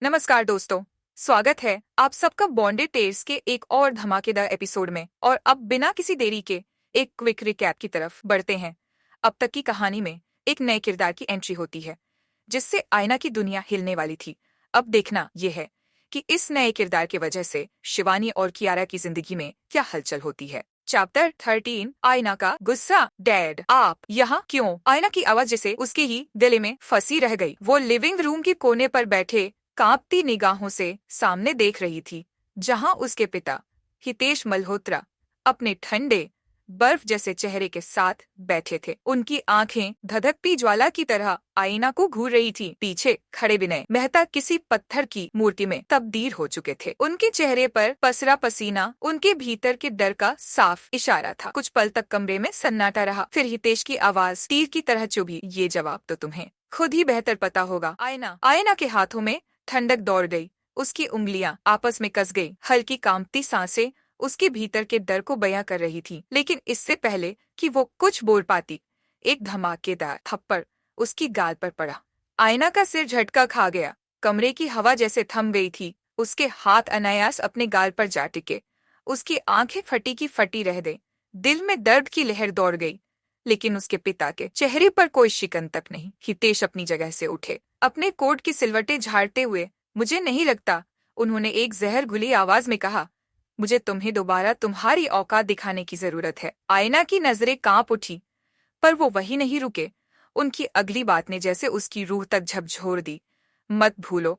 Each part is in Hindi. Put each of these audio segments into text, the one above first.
नमस्कार दोस्तों, स्वागत है आप सबका बॉन्डेड टेल्स के एक और धमाकेदार एपिसोड में। और अब बिना किसी देरी के एक क्विक रिकैप की तरफ बढ़ते हैं। अब तक की कहानी में एक नए किरदार की एंट्री होती है जिससे आयना की दुनिया हिलने वाली थी। अब देखना यह है कि इस नए किरदार की वजह से शिवानी और कियारा की जिंदगी में क्या हलचल होती है। चैप्टर 13 आयना का गुस्सा। डैड आप यहाँ क्यों? आयना की आवाज जैसे उसके ही गले में फंसी रह गई। वो लिविंग रूम के कोने पर बैठे कांपती निगाहों से सामने देख रही थी, जहां उसके पिता हितेश मल्होत्रा अपने ठंडे बर्फ जैसे चेहरे के साथ बैठे थे। उनकी आंखें धधकती ज्वाला की तरह आईना को घूर रही थी। पीछे खड़े विनय मेहता किसी पत्थर की मूर्ति में तब्दील हो चुके थे। उनके चेहरे पर पसरा पसीना उनके भीतर के डर का साफ इशारा था। कुछ पल तक कमरे में सन्नाटा रहा। फिर हितेश की आवाज तीर की तरह चुभी, ये जवाब तो तुम्हें खुद ही बेहतर पता होगा। आयना के हाथों में ठंडक दौड़ गई। उसकी उंगलियां आपस में कस गई। हल्की कांपती सांसें उसके भीतर के डर को बयां कर रही थी। लेकिन इससे पहले कि वो कुछ बोल पाती, एक धमाकेदार थप्पड़ उसकी गाल पर पड़ा। आयना का सिर झटका खा गया। कमरे की हवा जैसे थम गई थी। उसके हाथ अनायास अपने गाल पर जा टिके। उसकी आंखें फटी की फटी रह गई। दिल में दर्द की लहर दौड़ गई, लेकिन उसके पिता के चेहरे पर कोई शिकन तक नहीं। हितेश अपनी जगह से उठे, अपने कोट की सिलवटें झाड़ते हुए। मुझे नहीं लगता, उन्होंने एक जहर घुली आवाज में कहा। मुझे तुम्हें दोबारा तुम्हारी औकात दिखाने की जरूरत है। आयना की नजरें कांप उठी, पर वो वही नहीं रुके। उनकी अगली बात ने जैसे उसकी रूह तक झकझोर दी। मत भूलो,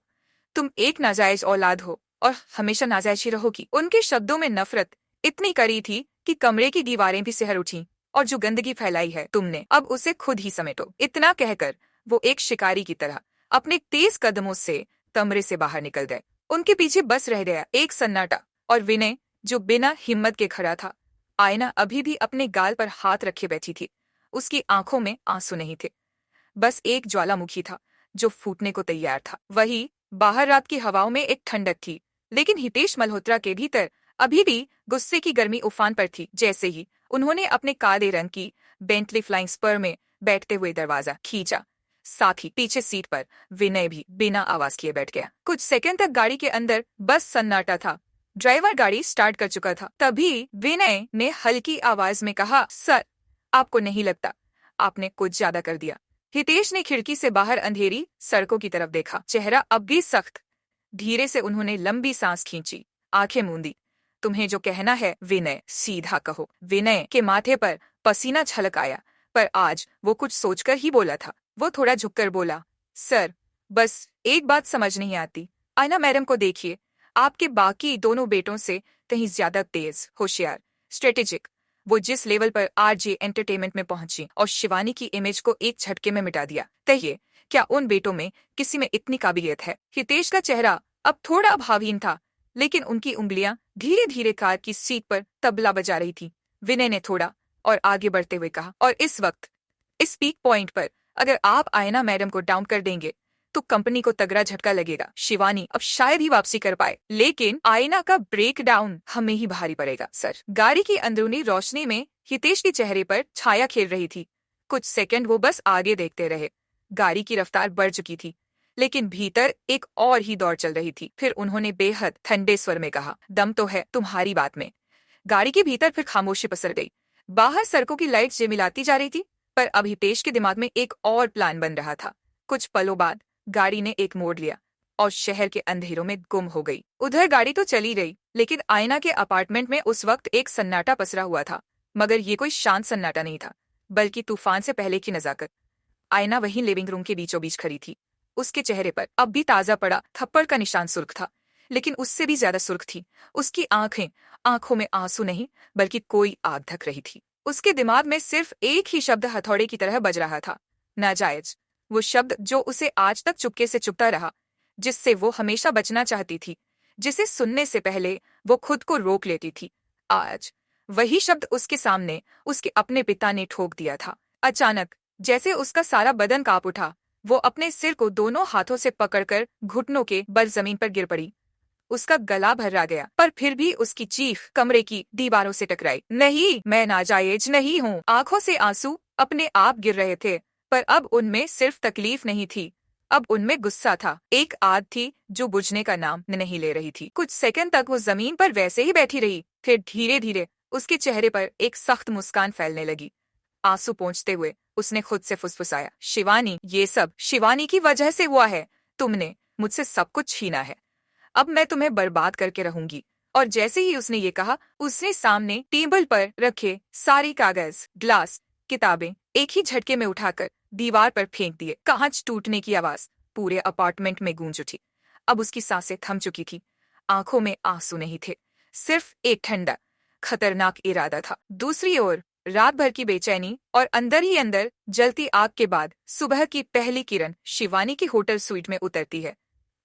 तुम एक नाजायज औलाद हो और हमेशा नाजायज ही रहोगी। उनके शब्दों में नफरत इतनी कड़ी थी कि कमरे की दीवारें भी सिहर उठी। और जो गंदगी फैलाई है तुमने, अब उसे खुद ही समेटो। इतना कहकर वो एक शिकारी की तरह अपने तेज कदमों से कमरे से बाहर निकल गए। उनके पीछे बस रह गया एक सन्नाटा और विनय जो बिना हिम्मत के खड़ा था। आयना अभी भी अपने गाल पर हाथ रखे बैठी थी। उसकी आंखों में आंसू नहीं थे, बस एक ज्वालामुखी था जो फूटने को तैयार था। वही बाहर रात की हवाओं में एक ठंडक थी, लेकिन हितेश मल्होत्रा के भीतर अभी भी गुस्से की गर्मी उफान पर थी। जैसे ही उन्होंने अपने काले रंग की बेंटली फ्लाइंग स्पर में बैठते हुए दरवाजा खींचा, साथ ही पीछे सीट पर विनय भी बिना आवाज किए बैठ गया। कुछ सेकंड तक गाड़ी के अंदर बस सन्नाटा था। ड्राइवर गाड़ी स्टार्ट कर चुका था। तभी विनय ने हल्की आवाज में कहा, सर, आपको नहीं लगता आपने कुछ ज्यादा कर दिया? हितेश ने खिड़की से बाहर अंधेरी सड़कों की तरफ देखा, चेहरा अब भी सख्त। धीरे से उन्होंने लंबी सांस खींची, आंखें मूंदी। तुम्हें जो कहना है विनय, सीधा कहो। विनय के माथे पर पसीना छलक आया, पर आज वो कुछ सोचकर ही बोला था। वो थोड़ा झुककर बोला, सर, बस एक बात समझ नहीं आती। आयना मैडम को देखिए, आपके बाकी दोनों बेटों से कहीं ज्यादा तेज, होशियार, स्ट्रेटेजिक। वो जिस लेवल पर आरजे एंटरटेनमेंट में पहुंची और शिवानी की इमेज को एक झटके में मिटा दिया, कहिए क्या उन बेटों में किसी में इतनी काबिलियत है? हितेश का चेहरा अब थोड़ा भावहीन था, लेकिन उनकी उंगलियां धीरे धीरे कार की सीट पर तबला बजा रही थी। विनय ने थोड़ा और आगे बढ़ते हुए कहा, और इस वक्त इस पीक पॉइंट पर अगर आप आयना मैडम को डाउन कर देंगे तो कंपनी को तगड़ा झटका लगेगा। शिवानी अब शायद ही वापसी कर पाए, लेकिन आयना का ब्रेक डाउन हमें ही भारी पड़ेगा, सर। गाड़ी की अंदरूनी रोशनी में हितेश के चेहरे पर छाया खेल रही थी। कुछ सेकंड वो बस आगे देखते रहे। गाड़ी की रफ्तार बढ़ चुकी थी, लेकिन भीतर एक और ही दौड़ चल रही थी। फिर उन्होंने बेहद ठंडे स्वर में कहा, दम तो है तुम्हारी बात में। गाड़ी के भीतर फिर खामोशी पसर गई। बाहर सड़कों की लाइट झिलमिलाती जा रही थी, पर अब हितेश के दिमाग में एक और प्लान बन रहा था। कुछ पलों बाद गाड़ी ने एक मोड़ लिया और शहर के अंधेरों में गुम हो गई। उधर गाड़ी तो चली रही, लेकिन आयना के अपार्टमेंट में उस वक्त एक सन्नाटा पसरा हुआ था। मगर ये कोई शांत सन्नाटा नहीं था, बल्कि तूफान से पहले की नजाकत। आयना वहीं लिविंग रूम के बीचों बीच खड़ी थी। उसके चेहरे पर अब भी ताजा पड़ा थप्पड़ का निशान सुर्ख था, लेकिन उससे भी ज्यादा सुर्ख थी उसकी आंखें। आंखों में आंसू नहीं, बल्कि कोई आग धक रही थी। उसके दिमाग में सिर्फ एक ही शब्द हथौड़े की तरह बज रहा था, नाजायज। वो शब्द जो उसे आज तक चुपके से चुभता रहा, जिससे वो हमेशा बचना चाहती थी, जिसे सुनने से पहले वो खुद को रोक लेती थी। आज वही शब्द उसके सामने उसके अपने पिता ने ठोक दिया था। अचानक जैसे उसका सारा बदन कांप उठा। वो अपने सिर को दोनों हाथों से पकड़कर घुटनों के बल जमीन पर गिर पड़ी। उसका गला भर्रा गया, पर फिर भी उसकी चीख कमरे की दीवारों से टकराई। नहीं, मैं नाजायज नहीं हूँ। आंखों से आंसू अपने आप गिर रहे थे, पर अब उनमें सिर्फ तकलीफ नहीं थी, अब उनमें गुस्सा था, एक आग थी जो बुझने का नाम नहीं ले रही थी। कुछ सेकंड तक वो जमीन पर वैसे ही बैठी रही, फिर धीरे धीरे उसके चेहरे पर एक सख्त मुस्कान फैलने लगी। आंसू पोंछते हुए उसने खुद से फुसफुसाया, शिवानी, ये सब शिवानी की वजह से हुआ है। तुमने मुझसे सब कुछ छीना है, अब मैं तुम्हें बर्बाद करके रहूंगी। और जैसे ही उसने ये कहा, उसने सामने टेबल पर रखे सारी कागज, ग्लास, किताबें एक ही झटके में उठाकर दीवार पर फेंक दिए। कांच टूटने की आवाज पूरे अपार्टमेंट में गूंज उठी। अब उसकी सांसें थम चुकी थी, आंखों में आंसू नहीं थे, सिर्फ एक ठंडा खतरनाक इरादा था। दूसरी ओर रात भर की बेचैनी और अंदर ही अंदर जलती आग के बाद सुबह की पहली किरण शिवानी की होटल स्वीट में उतरती है।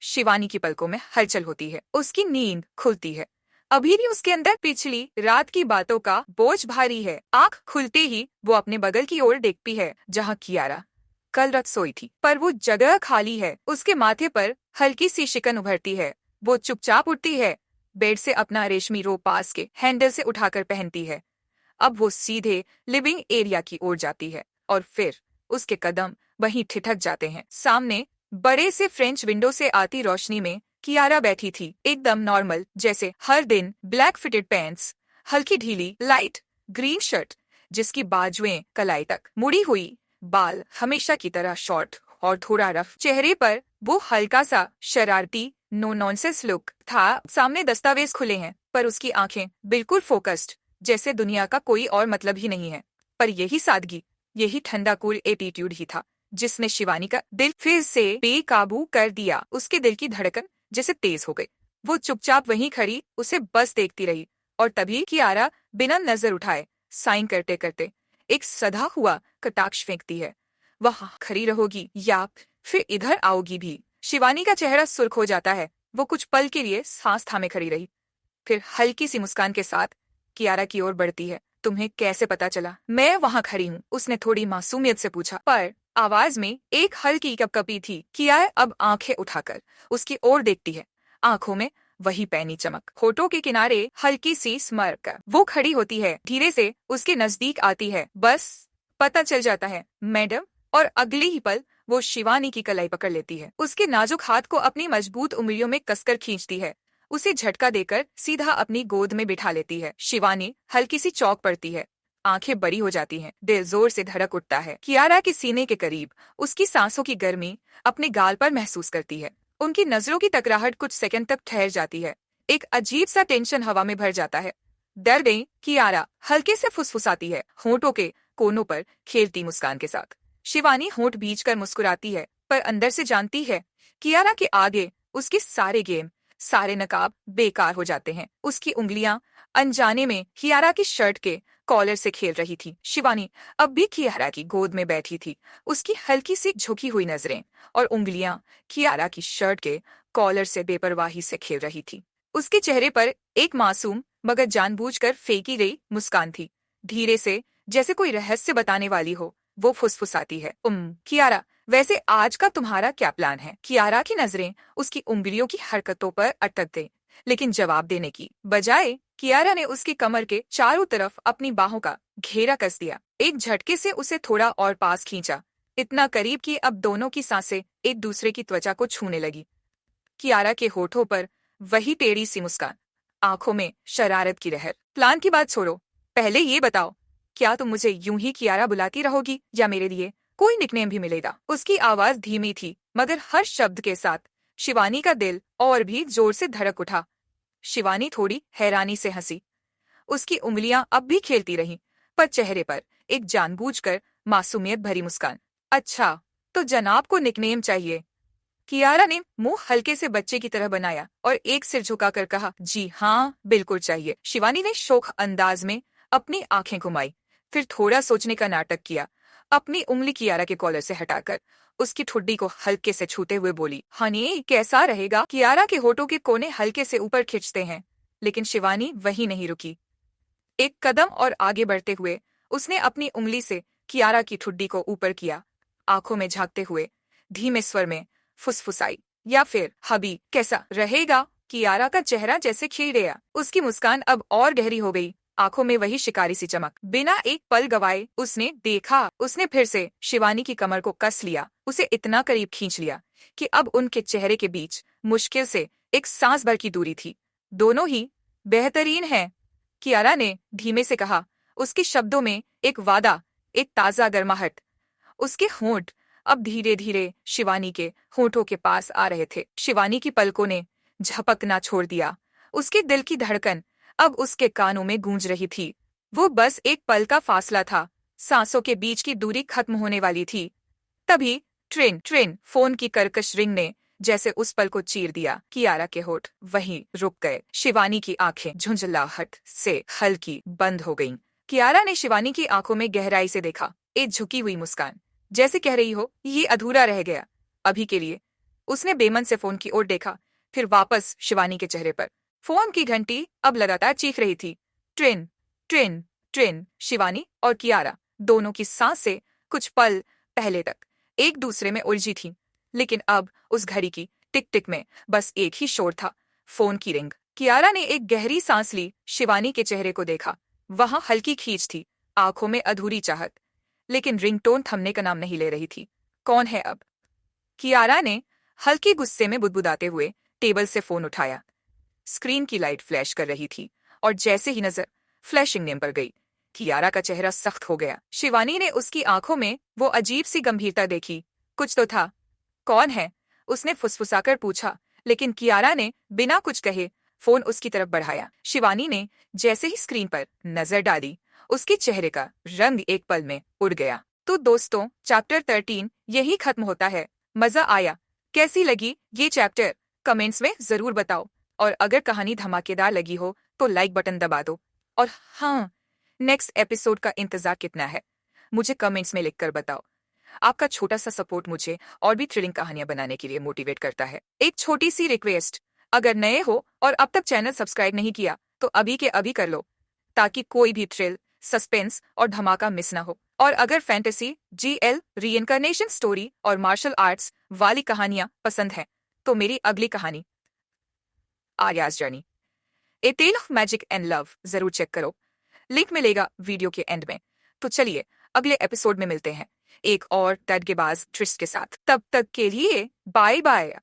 शिवानी की पलकों में हलचल होती है, उसकी नींद खुलती है। अभी भी उसके अंदर पिछली रात की बातों का बोझ भारी है। आंख खुलते ही वो अपने बगल की ओर देखती है, जहाँ कियारा कल रात सोई थी, पर वो जगह खाली है। उसके माथे पर हल्की सी शिकन उभरती है। वो चुपचाप उठती है, बेड से अपना रेशमी रोब पास के हैंडल से उठाकर पहनती है। अब वो सीधे लिविंग एरिया की ओर जाती है और फिर उसके कदम वहीं ठिठक जाते हैं। सामने बड़े से फ्रेंच विंडो से आती रोशनी में कियारा बैठी थी, एकदम नॉर्मल जैसे हर दिन। ब्लैक फिटेड पैंट्स, हल्की ढीली लाइट ग्रीन शर्ट जिसकी बाजुएं कलाई तक मुड़ी हुई, बाल हमेशा की तरह शॉर्ट और थोड़ा रफ। चेहरे पर वो हल्का सा शरारती नो नॉनसेंस लुक था। सामने दस्तावेज खुले हैं, पर उसकी आंखें बिल्कुल फोकस्ड, जैसे दुनिया का कोई और मतलब ही नहीं है। पर यही सादगी, यही ठंडा कूल एटीट्यूड ही था जिसने शिवानी का दिल फिर से बेकाबू कर दिया। उसके दिल की धड़कन जैसे तेज हो गई। वो चुपचाप वहीं खड़ी उसे बस देखती रही, और तभी कियारा बिना नजर उठाए साइन करते करते एक सधा हुआ कटाक्ष फेंकती है, वहां खड़ी रहोगी या फिर इधर आओगी भी। शिवानी का चेहरा सुर्ख हो जाता है। वो कुछ पल के लिए सांस थामे खड़ी रही, फिर हल्की सी मुस्कान के साथ कियारा की ओर बढ़ती है। तुम्हें कैसे पता चला मैं वहां खड़ी हूँ? उसने थोड़ी मासूमियत से पूछा, पर आवाज में एक हल्की कपकपी थी। कियारा अब आंखें उठाकर उसकी ओर देखती है, आंखों में वही पैनी चमक, होठों के किनारे हल्की सी स्मारक। वो खड़ी होती है, धीरे से उसके नजदीक आती है। बस पता चल जाता है मैडम, और अगले ही पल वो शिवानी की कलाई पकड़ लेती है, उसके नाजुक हाथ को अपनी मजबूत उंगलियों में कसकर खींचती है, उसे झटका देकर सीधा अपनी गोद में बिठा लेती है। शिवानी हल्की सी चौंक पड़ती है, आंखें बड़ी हो जाती हैं, दिल जोर से धड़क उठता है। कियारा के सीने के करीब उसकी सांसों की गर्मी अपने गाल पर महसूस करती है। उनकी नजरों की टकराहट कुछ सेकंड तक ठहर जाती है, एक अजीब सा टेंशन हवा में भर जाता है। डर गई? कियारा हल्के से फुसफुसाती है, होंठों के कोनों पर खेलती मुस्कान के साथ। शिवानी होंठ भींचकर मुस्कुराती है, पर अंदर से जानती है कियारा के आगे उसके सारे गेम, सारे नकाब बेकार हो जाते हैं। उसकी उंगलियां अनजाने में कियारा की शर्ट के कॉलर से खेल रही थी। शिवानी अब भी कियारा की गोद में बैठी थी, उसकी हल्की सी झुकी हुई नजरें और उंगलियां कियारा की शर्ट के कॉलर से बेपरवाही से खेल रही थी। उसके चेहरे पर एक मासूम मगर जानबूझकर फेंकी गई मुस्कान थी। धीरे से, जैसे कोई रहस्य बताने वाली हो, वो फुसफुसाती है, कियारा, वैसे आज का तुम्हारा क्या प्लान है? कियारा की नजरें उसकी उंगलियों की हरकतों पर अटक गई, लेकिन जवाब देने की बजाय कियारा ने उसकी कमर के चारों तरफ अपनी बाहों का घेरा कस दिया। एक झटके से उसे थोड़ा और पास खींचा, इतना करीब कि अब दोनों की सांसें एक दूसरे की त्वचा को छूने लगी। कियारा के होठों पर वही टेढ़ी सी मुस्कान, आंखों में शरारत की लहर। प्लान की बात छोड़ो, पहले ये बताओ, क्या तुम मुझे यूं ही कियारा बुलाती रहोगी या मेरे लिए कोई निकनेम भी मिलेगा? उसकी आवाज धीमी थी, मगर हर शब्द के साथ शिवानी का दिल और भी जोर से धड़क उठा। शिवानी थोड़ी हैरानी से हंसी, उसकी उंगलियां अब भी खेलती रहीं, पर चेहरे पर एक जानबूझकर मासूमियत भरी मुस्कान। अच्छा, तो जनाब को निकनेम चाहिए? कियारा ने मुंह हल्के से बच्चे की तरह बनाया और एक सिर झुकाकर कहा, जी हाँ, बिल्कुल चाहिए। शिवानी ने शोख अंदाज में अपनी आंखें घुमाई, फिर थोड़ा सोचने का नाटक किया। अपनी उंगली कियारा के कॉलर से हटाकर उसकी ठुड्डी को हल्के से छूते हुए बोली, हनी, कैसा रहेगा? कियारा के होठों के कोने हल्के से ऊपर खिंचते हैं, लेकिन शिवानी वहीं नहीं रुकी। एक कदम और आगे बढ़ते हुए उसने अपनी उंगली से कियारा की ठुड्डी को ऊपर किया, आंखों में झांकते हुए धीमे स्वर में फुसफुसाई, या फिर हबी, कैसा रहेगा? कियारा का चेहरा जैसे खिल गया, उसकी मुस्कान अब और गहरी हो गई, आंखों में वही शिकारी सी चमक। बिना एक पल गवाए उसने देखा। उसने फिर से शिवानी की कमर को कस लिया, उसे इतना करीब खींच लिया कि अब उनके चेहरे के बीच मुश्किल से एक सांस भर की दूरी थी। दोनों ही बेहतरीन हैं, कियारा ने धीमे से कहा, उसके शब्दों में एक वादा, एक ताजा गर्माहट। उसके होंठ अब धीरे धीरे शिवानी के होंठों के पास आ रहे थे। शिवानी की पलकों ने झपकना छोड़ दिया। उसके दिल की धड़कन अब उसके कानों में गूंज रही थी। वो बस एक पल का फासला था, सांसों के बीच की दूरी खत्म होने वाली थी। तभी ट्रेन ट्रेन फोन की कर्कश रिंग ने जैसे उस पल को चीर दिया। कियारा के होठ वहीं रुक गए। शिवानी की आंखें झुंझलाहट से हल्की बंद हो गईं। कियारा ने शिवानी की आंखों में गहराई से देखा, एक झुकी हुई मुस्कान, जैसे कह रही हो ये अधूरा रह गया अभी के लिए। उसने बेमन से फोन की ओर देखा, फिर वापस शिवानी के चेहरे पर। फोन की घंटी अब लगातार चीख रही थी, ट्रेन ट्रेन ट्रेन। शिवानी और कियारा दोनों की सांसें कुछ पल पहले तक एक दूसरे में उलझी थी, लेकिन अब उस घड़ी की टिक टिक में बस एक ही शोर था, फोन की रिंग। कियारा ने एक गहरी सांस ली, शिवानी के चेहरे को देखा। वहां हल्की खींच थी, आंखों में अधूरी चाहत, लेकिन रिंगटोन थमने का नाम नहीं ले रही थी। कौन है अब? कियारा ने हल्की गुस्से में बुदबुदाते हुए टेबल से फोन उठाया। स्क्रीन की लाइट फ्लैश कर रही थी और जैसे ही नजर फ्लैशिंग नेम पर गई, कियारा का चेहरा सख्त हो गया। शिवानी ने उसकी आंखों में वो अजीब सी गंभीरता देखी। कुछ तो था। कौन है? उसने फुसफुसाकर पूछा, लेकिन कियारा ने बिना कुछ कहे फोन उसकी तरफ बढ़ाया। शिवानी ने जैसे ही स्क्रीन पर नजर डाली, उसके चेहरे का रंग एक पल में उड़ गया। तो दोस्तों, चैप्टर 13 यही खत्म होता है। मजा आया? कैसी लगी ये चैप्टर? कमेंट्स में जरूर बताओ। और अगर कहानी धमाकेदार लगी हो तो लाइक बटन दबा दो। और हाँ, नेक्स्ट एपिसोड का इंतजार कितना है मुझे कमेंट्स में लिखकर बताओ। आपका छोटा सा सपोर्ट मुझे और भी थ्रिलिंग कहानियां बनाने के लिए मोटिवेट करता है। एक छोटी सी रिक्वेस्ट, अगर नए हो और अब तक चैनल सब्सक्राइब नहीं किया तो अभी के अभी कर लो, ताकि कोई भी थ्रिल, सस्पेंस और धमाका मिस ना हो। और अगर फैंटेसी, जीएल, रीइंकार्नेशन स्टोरी और मार्शल आर्ट्स वाली कहानियां पसंद हैं तो मेरी अगली कहानी Aarya's journey, a tale of magic and love जरूर चेक करो। लिंक मिलेगा वीडियो के एंड में। तो चलिए अगले एपिसोड में मिलते हैं एक और दर्दगेबाज ट्विस्ट के साथ। तब तक के लिए बाय बाय।